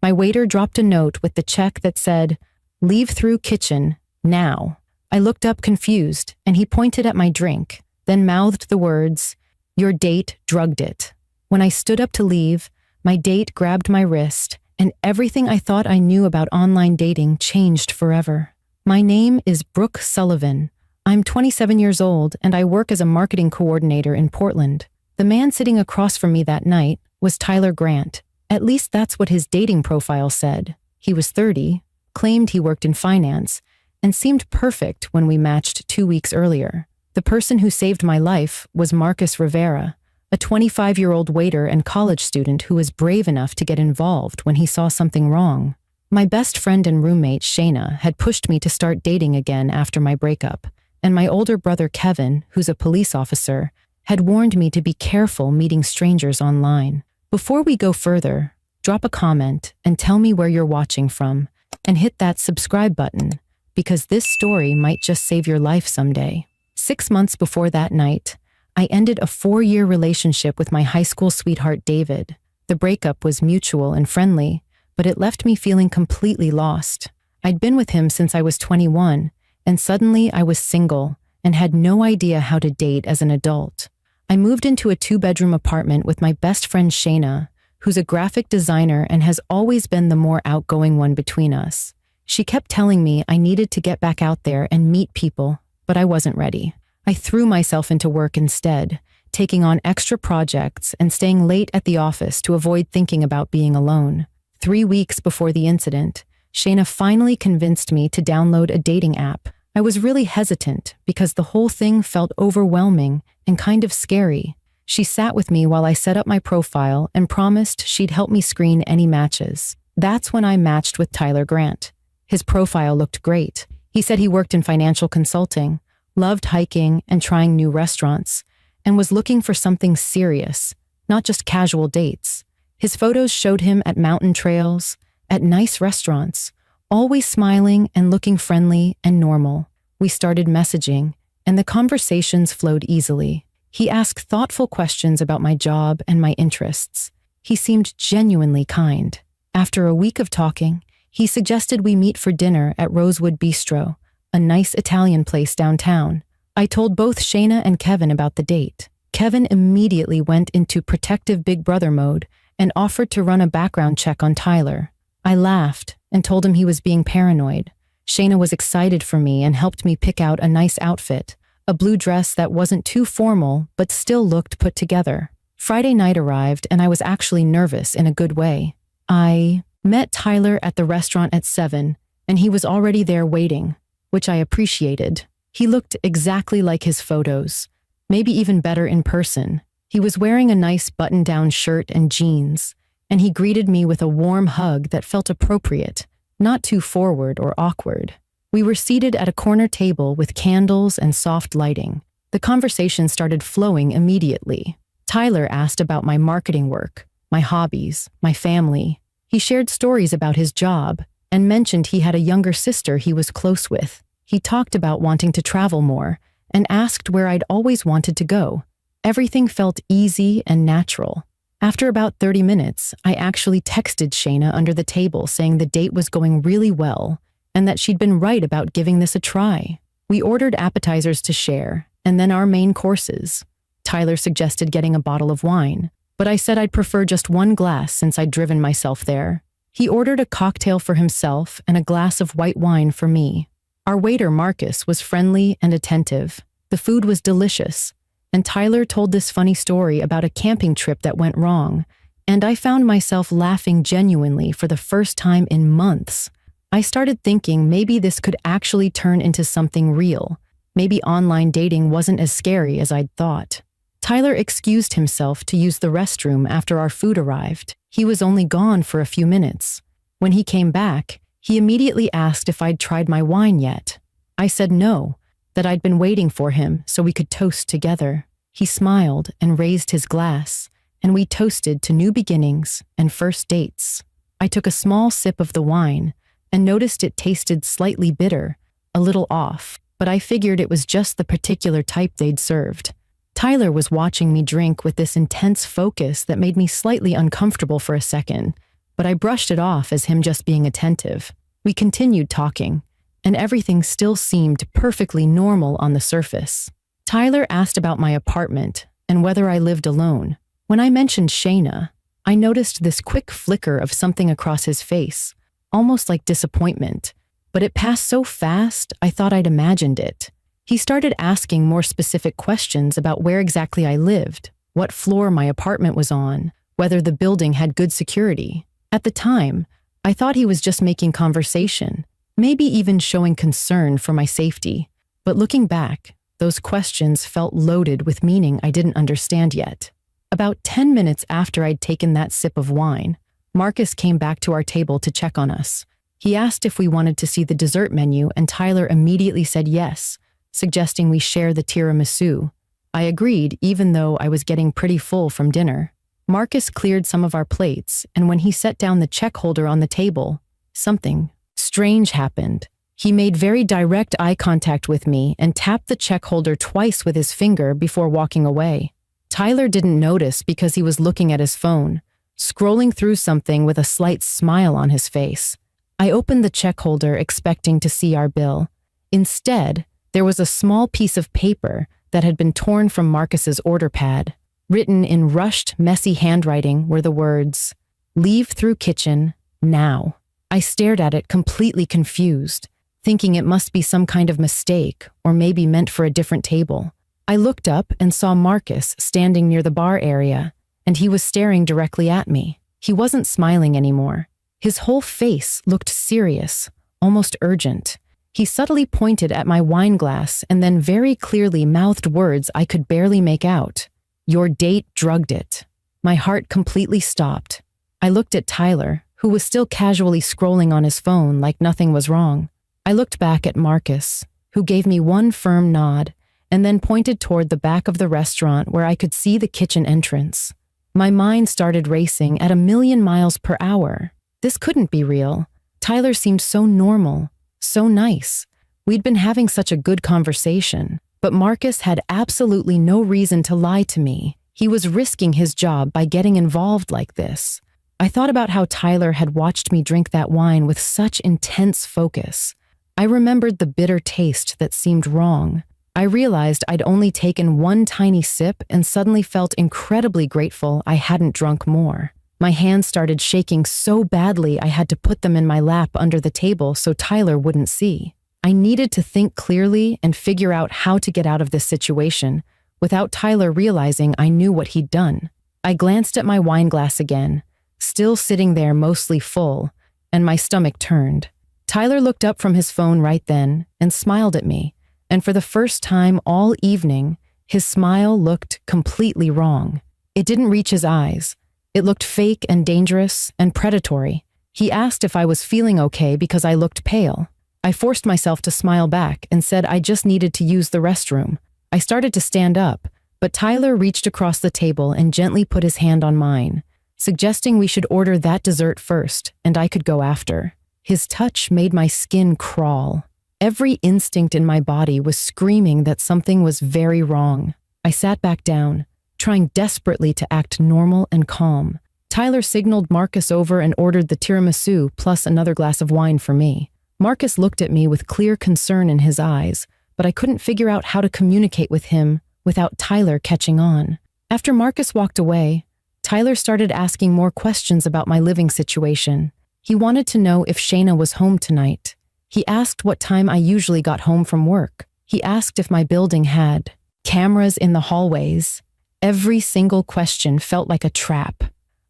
My waiter dropped a note with the check that said, "Leave through kitchen, now." I looked up confused, and he pointed at my drink, then mouthed the words, "Your date drugged it." When I stood up to leave, my date grabbed my wrist, and everything I thought I knew about online dating changed forever. My name is Brooke Sullivan. I'm 27 years old, and I work as a marketing coordinator in Portland. The man sitting across from me that night was Tyler Grant. At least that's what his dating profile said. He was 30, claimed he worked in finance, and seemed perfect when we matched 2 weeks earlier. The person who saved my life was Marcus Rivera, a 25-year-old waiter and college student who was brave enough to get involved when he saw something wrong. My best friend and roommate, Shayna, had pushed me to start dating again after my breakup, and my older brother, Kevin, who's a police officer, had warned me to be careful meeting strangers online. Before we go further, drop a comment and tell me where you're watching from, and hit that subscribe button, because this story might just save your life someday. 6 months before that night, I ended a 4-year relationship with my high school sweetheart, David. The breakup was mutual and friendly, but it left me feeling completely lost. I'd been with him since I was 21, and suddenly I was single and had no idea how to date as an adult. I moved into a 2-bedroom apartment with my best friend Shayna, who's a graphic designer and has always been the more outgoing one between us. She kept telling me I needed to get back out there and meet people, but I wasn't ready. I threw myself into work instead, taking on extra projects and staying late at the office to avoid thinking about being alone. 3 weeks before the incident, Shayna finally convinced me to download a dating app. I was really hesitant because the whole thing felt overwhelming and kind of scary. She sat with me while I set up my profile and promised she'd help me screen any matches. That's when I matched with Tyler Grant. His profile looked great. He said he worked in financial consulting, loved hiking and trying new restaurants, and was looking for something serious, not just casual dates. His photos showed him at mountain trails, at nice restaurants, always smiling and looking friendly and normal. We started messaging, and the conversations flowed easily. He asked thoughtful questions about my job and my interests. He seemed genuinely kind. After a week of talking, he suggested we meet for dinner at Rosewood Bistro, a nice Italian place downtown. I told both Shayna and Kevin about the date. Kevin immediately went into protective big brother mode and offered to run a background check on Tyler. I laughed and told him he was being paranoid. Shayna was excited for me and helped me pick out a nice outfit, a blue dress that wasn't too formal but still looked put together. Friday night arrived and I was actually nervous in a good way. I met Tyler at the restaurant at 7, and he was already there waiting, which I appreciated. He looked exactly like his photos, maybe even better in person. He was wearing a nice button-down shirt and jeans, and he greeted me with a warm hug that felt appropriate, not too forward or awkward. We were seated at a corner table with candles and soft lighting. The conversation started flowing immediately. Tyler asked about my marketing work, my hobbies, my family. He shared stories about his job and mentioned he had a younger sister he was close with. He talked about wanting to travel more and asked where I'd always wanted to go. Everything felt easy and natural. After about 30 minutes, I actually texted Shayna under the table saying the date was going really well and that she'd been right about giving this a try. We ordered appetizers to share and then our main courses. Tyler suggested getting a bottle of wine, but I said I'd prefer just one glass since I'd driven myself there. He ordered a cocktail for himself and a glass of white wine for me. Our waiter, Marcus, was friendly and attentive. The food was delicious, and Tyler told this funny story about a camping trip that went wrong, and I found myself laughing genuinely for the first time in months. I started thinking maybe this could actually turn into something real. Maybe online dating wasn't as scary as I'd thought. Tyler excused himself to use the restroom after our food arrived. He was only gone for a few minutes. When he came back, he immediately asked if I'd tried my wine yet. I said no, that I'd been waiting for him so we could toast together. He smiled and raised his glass, and we toasted to new beginnings and first dates. I took a small sip of the wine and noticed it tasted slightly bitter, a little off, but I figured it was just the particular type they'd served. Tyler was watching me drink with this intense focus that made me slightly uncomfortable for a second, but I brushed it off as him just being attentive. We continued talking, and everything still seemed perfectly normal on the surface. Tyler asked about my apartment and whether I lived alone. When I mentioned Shayna, I noticed this quick flicker of something across his face, almost like disappointment, but it passed so fast I thought I'd imagined it. He started asking more specific questions about where exactly I lived, what floor my apartment was on, whether the building had good security. At the time, I thought he was just making conversation, maybe even showing concern for my safety. But looking back, those questions felt loaded with meaning I didn't understand yet. About 10 minutes after I'd taken that sip of wine, Marcus came back to our table to check on us. He asked if we wanted to see the dessert menu, and Tyler immediately said yes, suggesting we share the tiramisu. I agreed, even though I was getting pretty full from dinner. Marcus cleared some of our plates, and when he set down the check holder on the table, something strange happened. He made very direct eye contact with me and tapped the check holder twice with his finger before walking away. Tyler didn't notice because he was looking at his phone, scrolling through something with a slight smile on his face. I opened the check holder expecting to see our bill. Instead, there was a small piece of paper that had been torn from Marcus's order pad. Written in rushed, messy handwriting were the words, "Leave through kitchen, now." I stared at it completely confused, thinking it must be some kind of mistake or maybe meant for a different table. I looked up and saw Marcus standing near the bar area, and he was staring directly at me. He wasn't smiling anymore. His whole face looked serious, almost urgent. He subtly pointed at my wine glass and then very clearly mouthed words I could barely make out. "Your date drugged it." My heart completely stopped. I looked at Tyler, who was still casually scrolling on his phone like nothing was wrong. I looked back at Marcus, who gave me one firm nod and then pointed toward the back of the restaurant where I could see the kitchen entrance. My mind started racing at 1,000,000 miles per hour. This couldn't be real. Tyler seemed so normal, so nice. We'd been having such a good conversation, but Marcus had absolutely no reason to lie to me. He was risking his job by getting involved like this. I thought about how Tyler had watched me drink that wine with such intense focus. I remembered the bitter taste that seemed wrong. I realized I'd only taken one tiny sip and suddenly felt incredibly grateful I hadn't drunk more. My hands started shaking so badly I had to put them in my lap under the table so Tyler wouldn't see. I needed to think clearly and figure out how to get out of this situation without Tyler realizing I knew what he'd done. I glanced at my wine glass again, still sitting there mostly full, and my stomach turned. Tyler looked up from his phone right then and smiled at me, and for the first time all evening, his smile looked completely wrong. It didn't reach his eyes. It looked fake and dangerous and predatory. He asked if I was feeling okay because I looked pale. I forced myself to smile back and said I just needed to use the restroom. I started to stand up, but Tyler reached across the table and gently put his hand on mine, suggesting we should order that dessert first and I could go after. His touch made my skin crawl. Every instinct in my body was screaming that something was very wrong. I sat back down, trying desperately to act normal and calm. Tyler signaled Marcus over and ordered the tiramisu plus another glass of wine for me. Marcus looked at me with clear concern in his eyes, but I couldn't figure out how to communicate with him without Tyler catching on. After Marcus walked away, Tyler started asking more questions about my living situation. He wanted to know if Shayna was home tonight. He asked what time I usually got home from work. He asked if my building had cameras in the hallways. Every single question felt like a trap.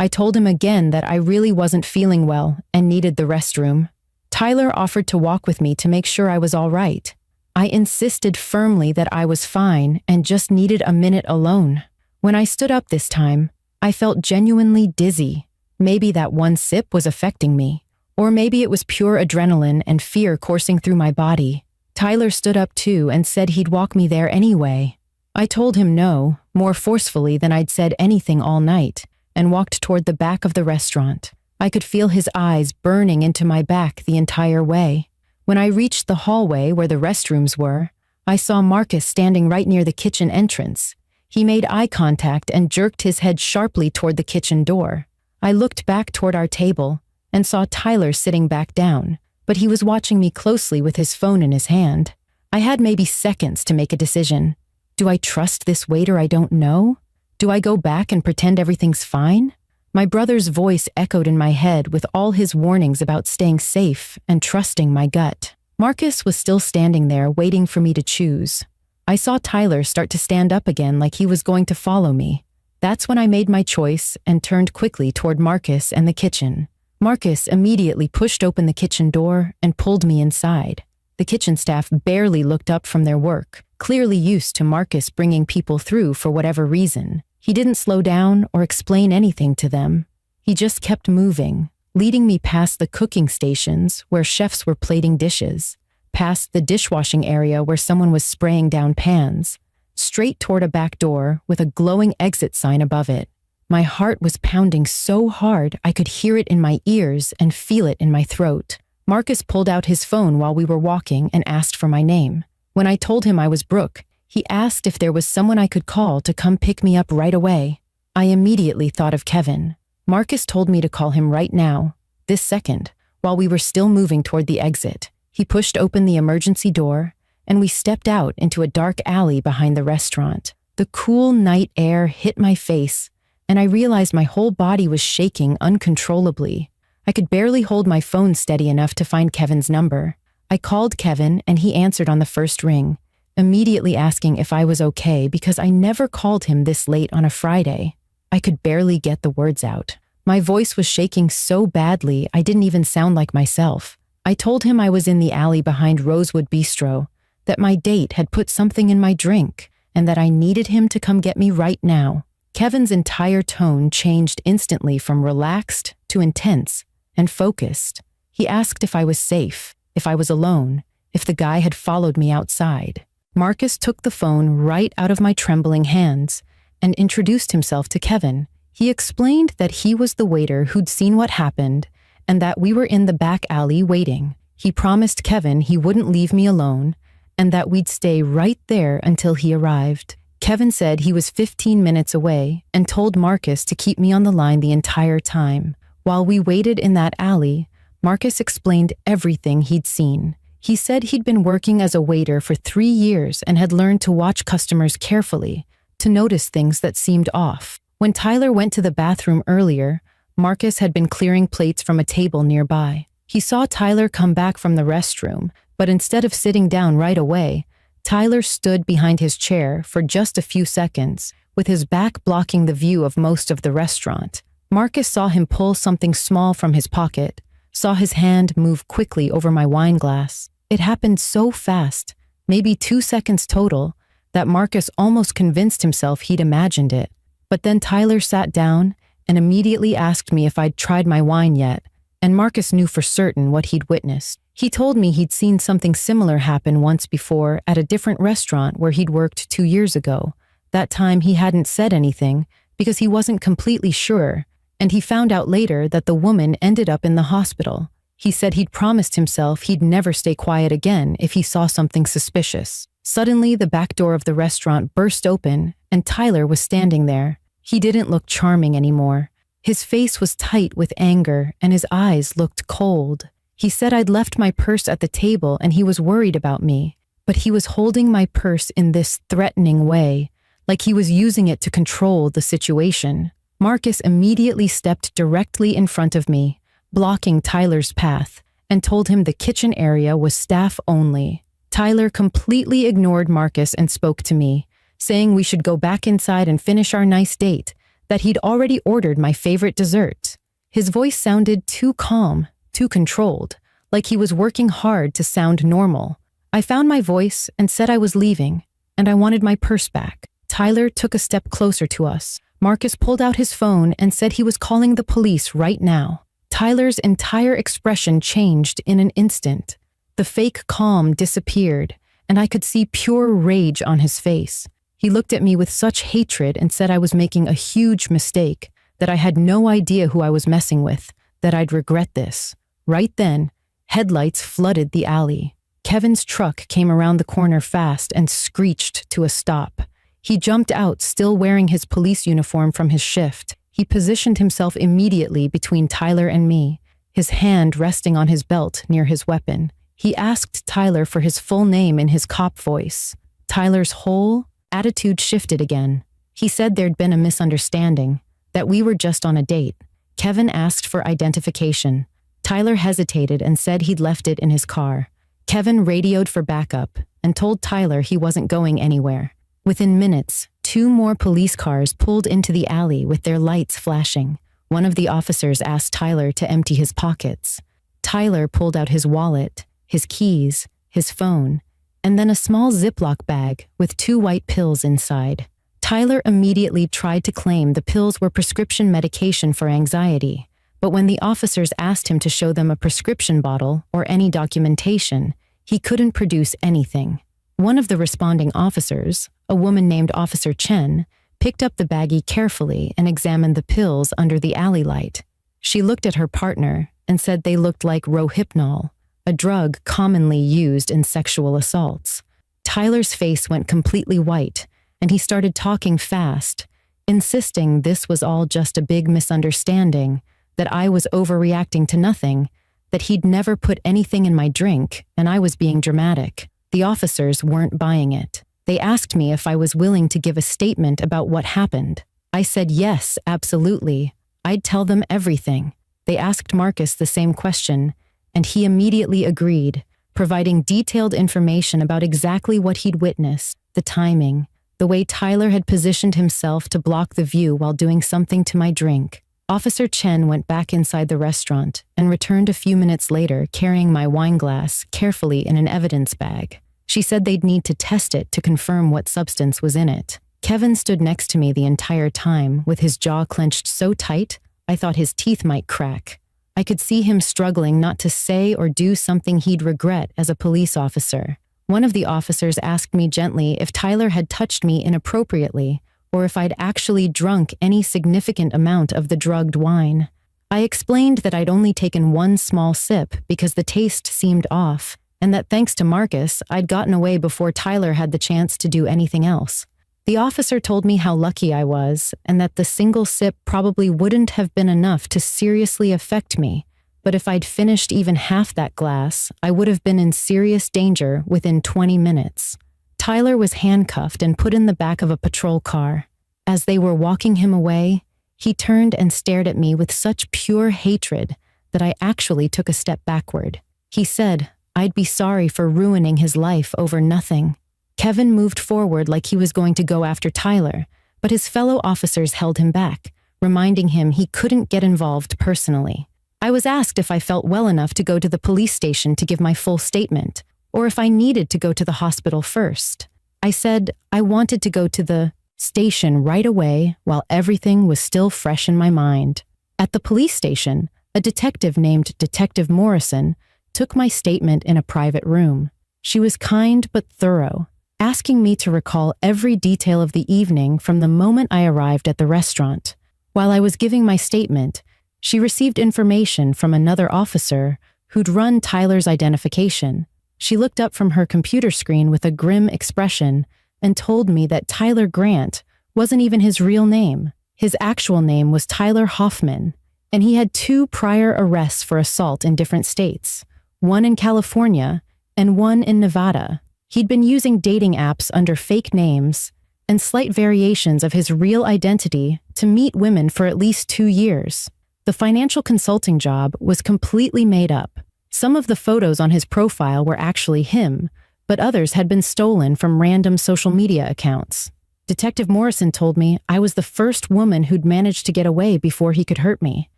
I told him again that I really wasn't feeling well and needed the restroom. Tyler offered to walk with me to make sure I was all right. I insisted firmly that I was fine and just needed a minute alone. When I stood up this time, I felt genuinely dizzy. Maybe that one sip was affecting me, or maybe it was pure adrenaline and fear coursing through my body. Tyler stood up too and said he'd walk me there anyway. I told him no, more forcefully than I'd said anything all night, and walked toward the back of the restaurant. I could feel his eyes burning into my back the entire way. When I reached the hallway where the restrooms were, I saw Marcus standing right near the kitchen entrance. He made eye contact and jerked his head sharply toward the kitchen door. I looked back toward our table and saw Tyler sitting back down, but he was watching me closely with his phone in his hand. I had maybe seconds to make a decision. Do I trust this waiter I don't know? Do I go back and pretend everything's fine? My brother's voice echoed in my head with all his warnings about staying safe and trusting my gut. Marcus was still standing there waiting for me to choose. I saw Tyler start to stand up again like he was going to follow me. That's when I made my choice and turned quickly toward Marcus and the kitchen. Marcus immediately pushed open the kitchen door and pulled me inside. The kitchen staff barely looked up from their work, clearly used to Marcus bringing people through for whatever reason. He didn't slow down or explain anything to them. He just kept moving, leading me past the cooking stations where chefs were plating dishes, past the dishwashing area where someone was spraying down pans, straight toward a back door with a glowing exit sign above it. My heart was pounding so hard I could hear it in my ears and feel it in my throat. Marcus pulled out his phone while we were walking and asked for my name. When I told him I was Brooke, he asked if there was someone I could call to come pick me up right away. I immediately thought of Kevin. Marcus told me to call him right now, this second, while we were still moving toward the exit. He pushed open the emergency door, and we stepped out into a dark alley behind the restaurant. The cool night air hit my face, and I realized my whole body was shaking uncontrollably. I could barely hold my phone steady enough to find Kevin's number. I called Kevin, and he answered on the first ring, immediately asking if I was okay because I never called him this late on a Friday. I could barely get the words out. My voice was shaking so badly I didn't even sound like myself. I told him I was in the alley behind Rosewood Bistro, that my date had put something in my drink, and that I needed him to come get me right now. Kevin's entire tone changed instantly from relaxed to intense and focused. He asked if I was safe, if I was alone, if the guy had followed me outside. Marcus took the phone right out of my trembling hands and introduced himself to Kevin. He explained that he was the waiter who'd seen what happened and that we were in the back alley waiting. He promised Kevin he wouldn't leave me alone and that we'd stay right there until he arrived. Kevin said he was 15 minutes away and told Marcus to keep me on the line the entire time. While we waited in that alley, Marcus explained everything he'd seen. He said he'd been working as a waiter for 3 years and had learned to watch customers carefully, to notice things that seemed off. When Tyler went to the bathroom earlier, Marcus had been clearing plates from a table nearby. He saw Tyler come back from the restroom, but instead of sitting down right away, Tyler stood behind his chair for just a few seconds, with his back blocking the view of most of the restaurant. Marcus saw him pull something small from his pocket, saw his hand move quickly over my wine glass. It happened so fast, maybe 2 seconds total, that Marcus almost convinced himself he'd imagined it. But then Tyler sat down and immediately asked me if I'd tried my wine yet, and Marcus knew for certain what he'd witnessed. He told me he'd seen something similar happen once before at a different restaurant where he'd worked 2 years ago. That time he hadn't said anything because he wasn't completely sure, and he found out later that the woman ended up in the hospital. He said he'd promised himself he'd never stay quiet again if he saw something suspicious. Suddenly, the back door of the restaurant burst open, and Tyler was standing there. He didn't look charming anymore. His face was tight with anger, and his eyes looked cold. He said I'd left my purse at the table and he was worried about me, but he was holding my purse in this threatening way, like he was using it to control the situation. Marcus immediately stepped directly in front of me, blocking Tyler's path, and told him the kitchen area was staff only. Tyler completely ignored Marcus and spoke to me, saying we should go back inside and finish our nice date, that he'd already ordered my favorite dessert. His voice sounded too calm, too controlled, like he was working hard to sound normal. I found my voice and said I was leaving, and I wanted my purse back. Tyler took a step closer to us. Marcus pulled out his phone and said he was calling the police right now. Tyler's entire expression changed in an instant. The fake calm disappeared, and I could see pure rage on his face. He looked at me with such hatred and said I was making a huge mistake, that I had no idea who I was messing with, that I'd regret this. Right then, headlights flooded the alley. Kevin's truck came around the corner fast and screeched to a stop. He jumped out, still wearing his police uniform from his shift. He positioned himself immediately between Tyler and me, his hand resting on his belt near his weapon. He asked Tyler for his full name in his cop voice. Tyler's whole attitude shifted again. He said there'd been a misunderstanding, that we were just on a date. Kevin asked for identification. Tyler hesitated and said he'd left it in his car. Kevin radioed for backup and told Tyler he wasn't going anywhere. Within minutes, 2 more police cars pulled into the alley with their lights flashing. One of the officers asked Tyler to empty his pockets. Tyler pulled out his wallet, his keys, his phone, and then a small Ziploc bag with 2 white pills inside. Tyler immediately tried to claim the pills were prescription medication for anxiety, but when the officers asked him to show them a prescription bottle or any documentation, he couldn't produce anything. One of the responding officers, a woman named Officer Chen, picked up the baggie carefully and examined the pills under the alley light. She looked at her partner and said they looked like Rohypnol, a drug commonly used in sexual assaults. Tyler's face went completely white, and he started talking fast, insisting this was all just a big misunderstanding, that I was overreacting to nothing, that he'd never put anything in my drink, and I was being dramatic. The officers weren't buying it. They asked me if I was willing to give a statement about what happened. I said yes, absolutely. I'd tell them everything. They asked Marcus the same question, and he immediately agreed, providing detailed information about exactly what he'd witnessed, the timing, the way Tyler had positioned himself to block the view while doing something to my drink. Officer Chen went back inside the restaurant and returned a few minutes later carrying my wine glass carefully in an evidence bag. She said they'd need to test it to confirm what substance was in it. Kevin stood next to me the entire time with his jaw clenched so tight, I thought his teeth might crack. I could see him struggling not to say or do something he'd regret as a police officer. One of the officers asked me gently if Tyler had touched me inappropriately or if I'd actually drunk any significant amount of the drugged wine. I explained that I'd only taken 1 small sip because the taste seemed off, and that thanks to Marcus, I'd gotten away before Tyler had the chance to do anything else. The officer told me how lucky I was, and that the single sip probably wouldn't have been enough to seriously affect me, but if I'd finished even half that glass, I would have been in serious danger within 20 minutes. Tyler was handcuffed and put in the back of a patrol car. As they were walking him away, he turned and stared at me with such pure hatred that I actually took a step backward. He said I'd be sorry for ruining his life over nothing. Kevin moved forward like he was going to go after Tyler, but his fellow officers held him back, reminding him he couldn't get involved personally. I was asked if I felt well enough to go to the police station to give my full statement, or if I needed to go to the hospital first. I said I wanted to go to the station right away while everything was still fresh in my mind. At the police station, a detective named Detective Morrison took my statement in a private room. She was kind but thorough, asking me to recall every detail of the evening from the moment I arrived at the restaurant. While I was giving my statement, she received information from another officer who'd run Tyler's identification. She looked up from her computer screen with a grim expression and told me that Tyler Grant wasn't even his real name. His actual name was Tyler Hoffman, and he had 2 prior arrests for assault in different states, one in California and one in Nevada. He'd been using dating apps under fake names and slight variations of his real identity to meet women for at least 2 years. The financial consulting job was completely made up. Some of the photos on his profile were actually him, but others had been stolen from random social media accounts. Detective Morrison told me I was the first woman who'd managed to get away before he could hurt me.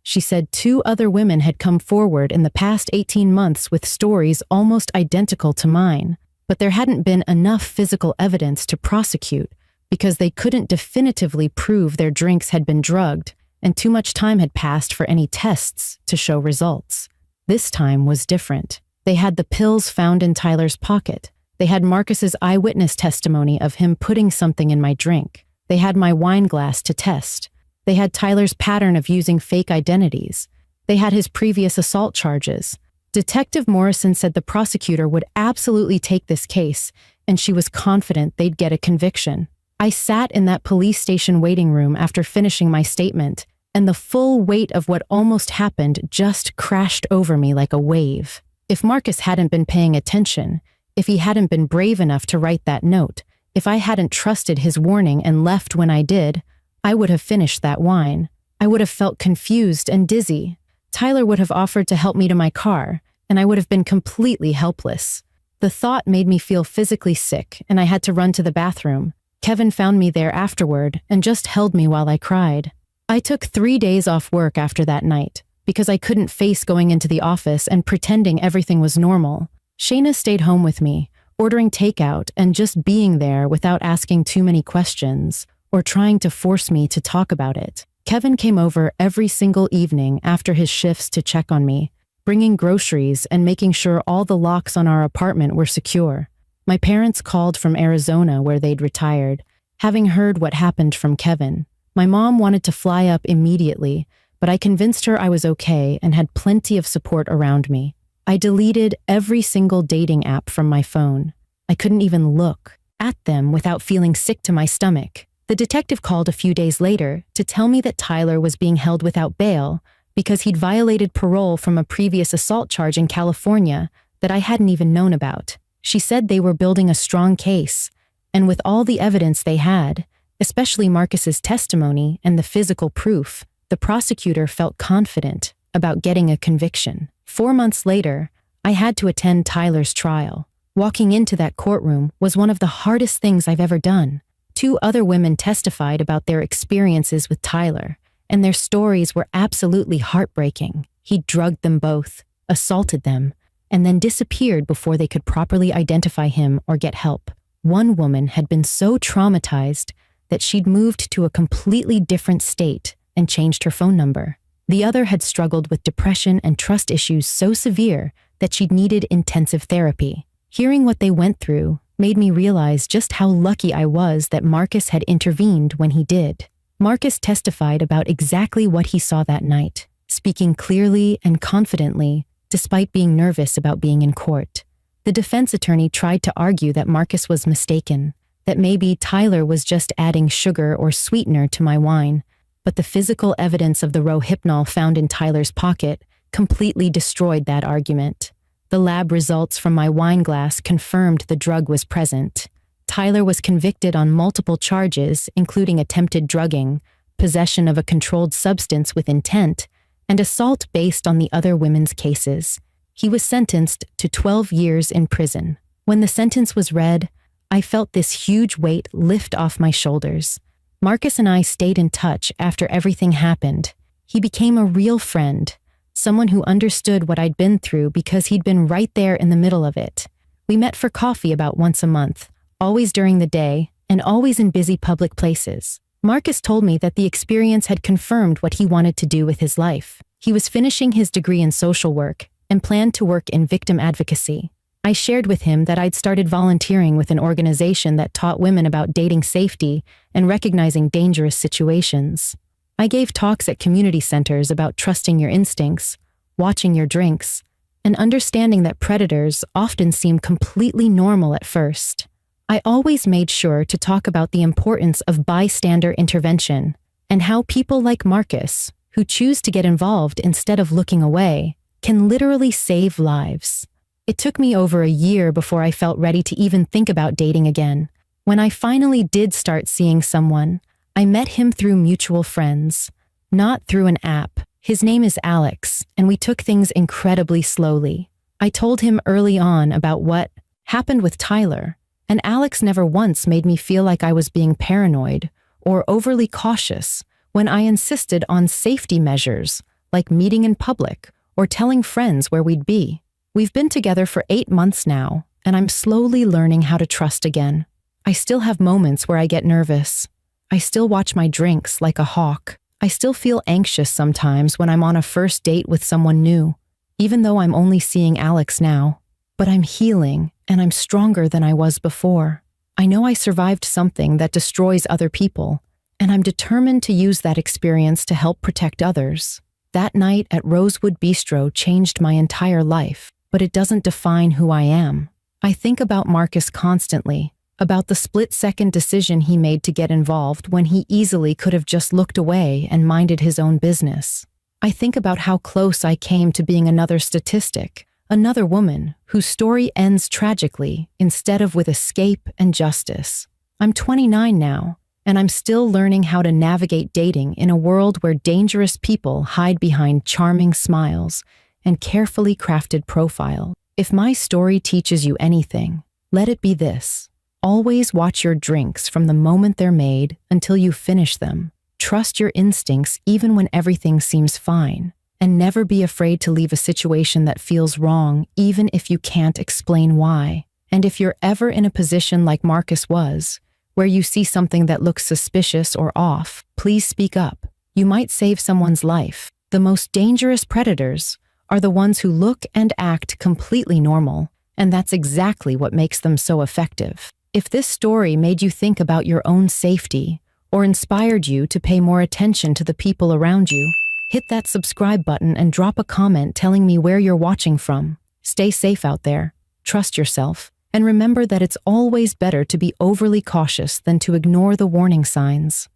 She said 2 other women had come forward in the past 18 months with stories almost identical to mine, but there hadn't been enough physical evidence to prosecute because they couldn't definitively prove their drinks had been drugged, and too much time had passed for any tests to show results. This time was different. They had the pills found in Tyler's pocket. They had Marcus's eyewitness testimony of him putting something in my drink. They had my wine glass to test. They had Tyler's pattern of using fake identities. They had his previous assault charges. Detective Morrison said the prosecutor would absolutely take this case, and she was confident they'd get a conviction. I sat in that police station waiting room after finishing my statement, and the full weight of what almost happened just crashed over me like a wave. If Marcus hadn't been paying attention, if he hadn't been brave enough to write that note, if I hadn't trusted his warning and left when I did, I would have finished that wine. I would have felt confused and dizzy. Tyler would have offered to help me to my car, and I would have been completely helpless. The thought made me feel physically sick, and I had to run to the bathroom. Kevin found me there afterward and just held me while I cried. I took 3 days off work after that night because I couldn't face going into the office and pretending everything was normal. Shayna stayed home with me, ordering takeout and just being there without asking too many questions or trying to force me to talk about it. Kevin came over every single evening after his shifts to check on me, bringing groceries and making sure all the locks on our apartment were secure. My parents called from Arizona where they'd retired, having heard what happened from Kevin. My mom wanted to fly up immediately, but I convinced her I was okay and had plenty of support around me. I deleted every single dating app from my phone. I couldn't even look at them without feeling sick to my stomach. The detective called a few days later to tell me that Tyler was being held without bail because he'd violated parole from a previous assault charge in California that I hadn't even known about. She said they were building a strong case, and with all the evidence they had, especially Marcus's testimony and the physical proof, the prosecutor felt confident about getting a conviction. 4 months later, I had to attend Tyler's trial. Walking into that courtroom was one of the hardest things I've ever done. 2 other women testified about their experiences with Tyler, and their stories were absolutely heartbreaking. He drugged them both, assaulted them, and then disappeared before they could properly identify him or get help. One woman had been so traumatized that she'd moved to a completely different state and changed her phone number. The other had struggled with depression and trust issues so severe that she'd needed intensive therapy. Hearing what they went through made me realize just how lucky I was that Marcus had intervened when he did. Marcus testified about exactly what he saw that night, speaking clearly and confidently, despite being nervous about being in court. The defense attorney tried to argue that Marcus was mistaken, that maybe Tyler was just adding sugar or sweetener to my wine, but the physical evidence of the Rohypnol found in Tyler's pocket completely destroyed that argument. The lab results from my wine glass confirmed the drug was present. Tyler was convicted on multiple charges, including attempted drugging, possession of a controlled substance with intent, and assault based on the other women's cases. He was sentenced to 12 years in prison. When the sentence was read, I felt this huge weight lift off my shoulders. Marcus and I stayed in touch after everything happened. He became a real friend, someone who understood what I'd been through because he'd been right there in the middle of it. We met for coffee about once a month, always during the day, and always in busy public places. Marcus told me that the experience had confirmed what he wanted to do with his life. He was finishing his degree in social work and planned to work in victim advocacy. I shared with him that I'd started volunteering with an organization that taught women about dating safety and recognizing dangerous situations. I gave talks at community centers about trusting your instincts, watching your drinks, and understanding that predators often seem completely normal at first. I always made sure to talk about the importance of bystander intervention and how people like Marcus, who choose to get involved instead of looking away, can literally save lives. It took me over a year before I felt ready to even think about dating again. When I finally did start seeing someone, I met him through mutual friends, not through an app. His name is Alex, and we took things incredibly slowly. I told him early on about what happened with Tyler, and Alex never once made me feel like I was being paranoid or overly cautious when I insisted on safety measures, like meeting in public or telling friends where we'd be. We've been together for 8 months now, and I'm slowly learning how to trust again. I still have moments where I get nervous. I still watch my drinks like a hawk. I still feel anxious sometimes when I'm on a first date with someone new, even though I'm only seeing Alex now. But I'm healing, and I'm stronger than I was before. I know I survived something that destroys other people, and I'm determined to use that experience to help protect others. That night at Rosewood Bistro changed my entire life, but it doesn't define who I am. I think about Marcus constantly. about the split-second decision he made to get involved when he easily could have just looked away and minded his own business. I think about how close I came to being another statistic, another woman whose story ends tragically instead of with escape and justice. I'm 29 now, and I'm still learning how to navigate dating in a world where dangerous people hide behind charming smiles and carefully crafted profiles. If my story teaches you anything, let it be this. Always watch your drinks from the moment they're made until you finish them. Trust your instincts even when everything seems fine. And never be afraid to leave a situation that feels wrong even if you can't explain why. And if you're ever in a position like Marcus was, where you see something that looks suspicious or off, please speak up. You might save someone's life. The most dangerous predators are the ones who look and act completely normal, and that's exactly what makes them so effective. If this story made you think about your own safety or inspired you to pay more attention to the people around you, hit that subscribe button and drop a comment telling me where you're watching from. Stay safe out there, trust yourself, and remember that it's always better to be overly cautious than to ignore the warning signs.